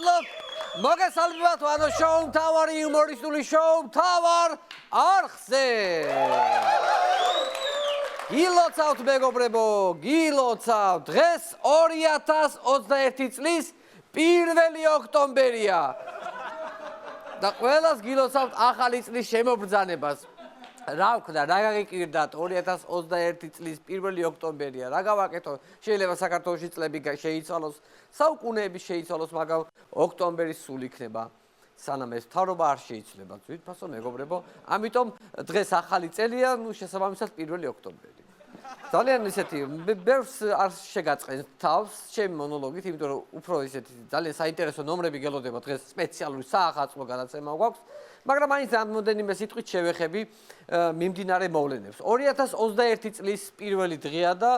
მადლობ. მოგესალმებათ ვანო შოუ მთავარი იუმორისტული შოუ მთავარ არხზე. გილოცავთ მეგობრებო, გილოცავთ. დღეს 2021 წლის 1 ოქტომბერია. და ყველას გილოცავთ ახალი წლის შემობრძანებას. რა ვქნა, რა გაგიკირდათ 2021 წლის 1 ოქტომბერია. რა გავაკეთო? შეიძლება საქართველოში წლები შეიცვალოს, საუკუნეები შეიცვალოს, მაგრამ ოქტომბერი სულ იქნება. სანამ ეს მთავრობა არ შეიცვლება. თვითფასო მეგობრებო, ამიტომ დღეს ახალი წელია, შესაბამისად 1 ოქტომბერი. ძალიან ისეთი ბევრს არ შეგაწყენს თავს ჩემი მონოლოგით, იმიტომ რომ უფრო ისეთი ძალიან საინტერესო ნომრები გელოდება დღეს სპეციალური საახალწლო გადაცემა გვაქვს, მაგრამ მაინც რამდენიმე სიტყვით შევეხები მიმდინარე მოვლენებს. 2021 წლის პირველი დღეა და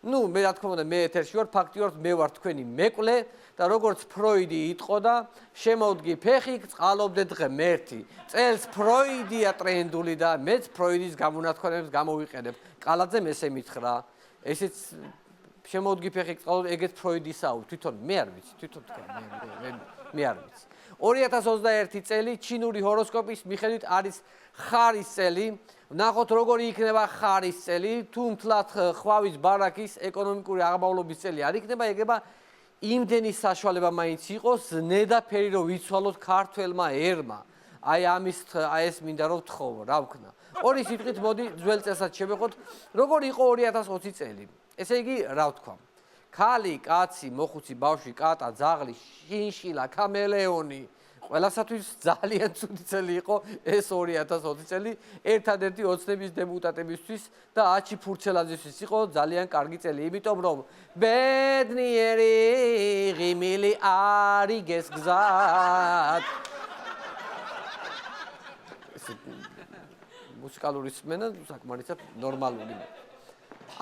მე რა თქმა უნდა მე ეთერში ვარ, ფაქტიურად მე ვარ თქვენი მეკლე და როგორც ფროიდი იტყოდა, შემოვდგი ფეხი, წყალობდე ღმერთი. წელს ფროიდია ტრენდული და მეც ფროიდის გამონათქვამებს გამოვიყენებ. კალაძემ ესე მითხრა, ესეც შემოვდგი ფეხი, წყალობდე, ეგეც ფროიდისაო, თვითონ მე არ ვიცი, თვითონ მე არ ვიცი. 2021 წელი ჩინური ჰოროსკოპის მიხედვით არის ხარის წელი. ნახოთ როგორი იქნება ხარის წელი, თუ მთლად ხვავის ბარაკის ეკონომიკური აღმავლობის წელი არ იქნება, ეგება იმდენი საშუალება მაინც იყოს, ზნედაფერი რომ ვიცვალოთ ქართველმა ერმა. ეს მინდა რომ ვთხოვო, რა ვქნა. ორი სიტყვით მოდი ძველ წელსაც შევეხოთ, როგორი იყო 2020 წელი. ესე იგი, რა ვთქვა. ქალი, კაცი, მოხუცი, ბავშვი, კატა, ძაღლი, შინშილა, კამელეონი, ყველასათვის ძალიან ცუდი წელი იყო ეს 2020 წელი. ერთადერთი ოცნების დეპუტატებისთვის და აჩი ფურცელაძისთვის იყო ძალიან კარგი წელი, იმიტომ რომ ბედნიერი ღიმილი არიგეს გზად. მუსიკალური სმენა საკმარისად ნორმალური.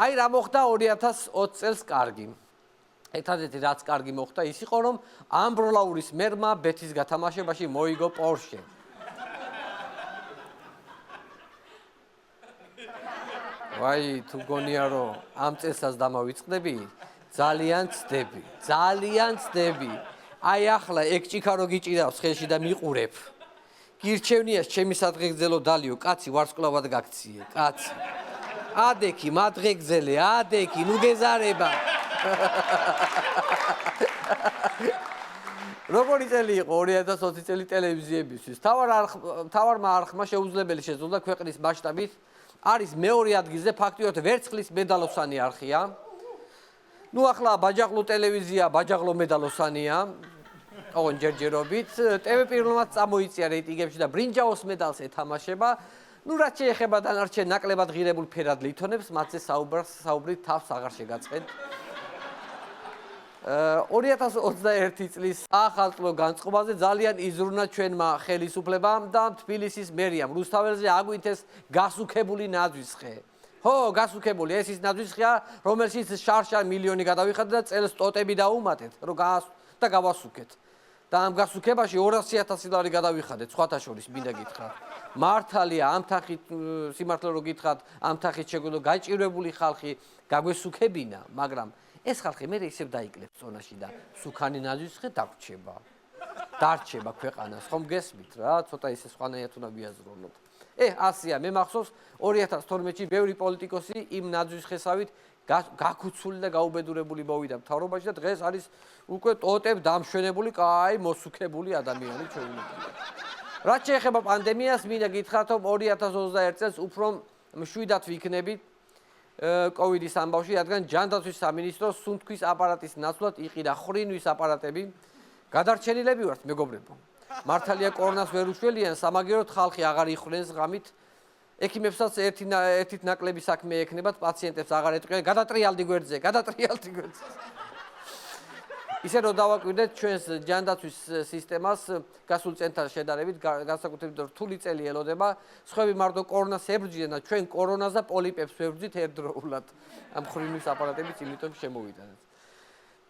აი რა მოხდა 2020 წელს კარგი. ერთადერთი რაც კარგი მოხდა ის იყო რომ ამბროლაურის მერმა ბეთის გათამაშებაში მოიგო პორშე. ვაი თუ გონია რომ ამ წელსაც დამავიწყდები, ძალიან ცდები. აი ახლა ეგ ჭიქა რო გიჭირავს ხელში და მიყურებ. გირჩევნიას ჩემი სადღეგრძელო დალიო, კაცი ვარსკვლავად გაქციე, კაცი. ადექი, მადღეგრძელე, ადექი, ნუ გეზარება. როგორი წელი იყო 2020 წელი ტელევიზიებისთვის. მთავარმა არხმა შეუძლებელი შეძლო ქვეყნის მასშტაბით არის მეორე ადგილზე, ფაქტიურად ვერცხლის მედალოსანი არხია. ახლა ბაჯაღლო ტელევიზია, ბაჯაღლო მედალოსანია. ოღონდ ჯერჯერობით ტv პირველად წამოიწია რეიტინგებში და ბრინჯაოს მედალს ეთამაშება. რაც შეეხება დანარჩენ ნაკლებად ღირებულ ფერად ლითონებს, მათზე საუბრით თავს აღარ შეგაწყენთ. 2021 წლის ახალწლო განწყობაზე ძალიან იზრუნა ჩვენმა ხელისუფლებამ და თბილისის მერიამ. რუსთაველზე აგვინთეს გასუქებული ნაძვისხე. გასუქებული, ეს ის ნაძვისხეა, რომელშიც შარშან მილიონი გადავიხადეთ და წელს ტოტები დაუმატეთ, რომ და გავასუქეთ. და ამ გასუქებაში 200,000 ლარი გადავიხადეთ, სხვათა შორის მინდა გითხრათ. მართალია ამ თახით სიმართლე რო გითხრათ, ამ თახით შეგვიძლია გაჭირვებული ხალხი გაგვესუქებინა, მაგრამ ეს ხალხი მე ისევ დაიკლებს ზონაში და სუქანი ნაძვისხე დარჩება ქვეყანას, ხომ გესმით რა, ცოტა ისე სხვანაირად უნდა ვიაზროვნოთ. ასია, მე მახსოვს 2012-ში ბევრი პოლიტიკოსი იმ ნაძვისხესავით გაქუცული და გაუბედურებული მოვიდა მთავრობაში და დღეს არის უკვე ტოტებ დამშვენებული, კაი მოსუქებული ადამიანი ჩვეულებრივ. რაც შეეხება პანდემიას, მინდა გითხრათ, რომ 2021 წელს უფრო მშვიდად ვიქნებით კოვიდის ამბავში, რადგან ჯანდაცვის სამინისტროს სუნთქვის აპარატის ნაცვლად იყიდა ხრინვის აპარატები. გადარჩენილები ვართ, მეგობრებო. მართალია კორონას ვერ უშველიან, სამაგიეროდ ხალხი აღარ იხრენს ღამით. ექიმებსაც ერთით ნაკლები საქმე ექნებათ, პაციენტებს აღარ ეტყვიან, გადატრიალდი გვერდზე. ისე რომ დავაკვირდეთ ჩვენს ჯანდაცვის სისტემას გასულ წელთან შედარებით, განსაკუთრებით რთული წელი ელოდება. სხვები მარტო კორონას ებრძვიან და ჩვენ კორონას და პოლიპებს ვებრძვით ერთდროულად. ამ ხრინვის აპარატებით იმიტომ შემოვიდანეთ.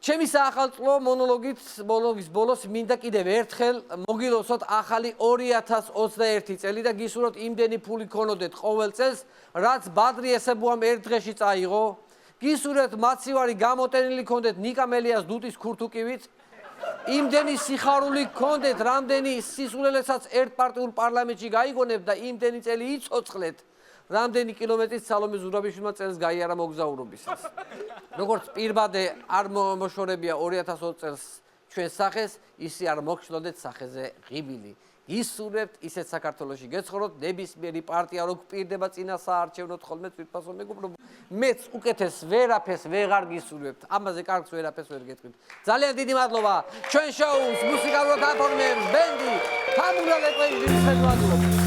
ჩემი საახალწლო მონოლოგის ბოლოს მინდა კიდევ ერთხელ მოგილოცოთ ახალი 2021 წელი და გისურვოთ იმდენი ფული ქონოდეთ ყოველ წელს, რაც ბადრი ესებუამ ერთ დღეში წაიღო. გისურვებთ მაცივარი გამოტენილი ქონდეთ ნიკა მელიას დუტის ქურთუკივით იმდენი სიხარული გქონდეთ, რამდენი სისულელესაც ერთპარტიულ პარლამენტში გაიგონებთ და იმდენი წელი იცოცხლეთ, რამდენი კილომეტრის სალომე ზურაბიშვილმა წელს გაიარა მოგზაურობისას. როგორც პირბადე არ მოშორებია 2020 წელს ჩვენ სახეს, ისე არ მოგშლოდეთ სახეზე ღიბილი. გისურვებთ ისეთ საქართველოში გეცხოვროთ, ნებისმიერი პარტია რო გპირდება წინა საარჩევნოდ ხოლმე თვითფასო მეგობრებო. მეც უკეთეს ვერაფერს ვეღარ გისურვებთ. ამაზე კარგს ვერაფერს ვერ გეტყვით. ძალიან დიდი მადლობა ჩვენ შოუს მუსიკალურად აფორმებს ბენდი თამულა ლეკვეიძის ხელმძღვანელობით.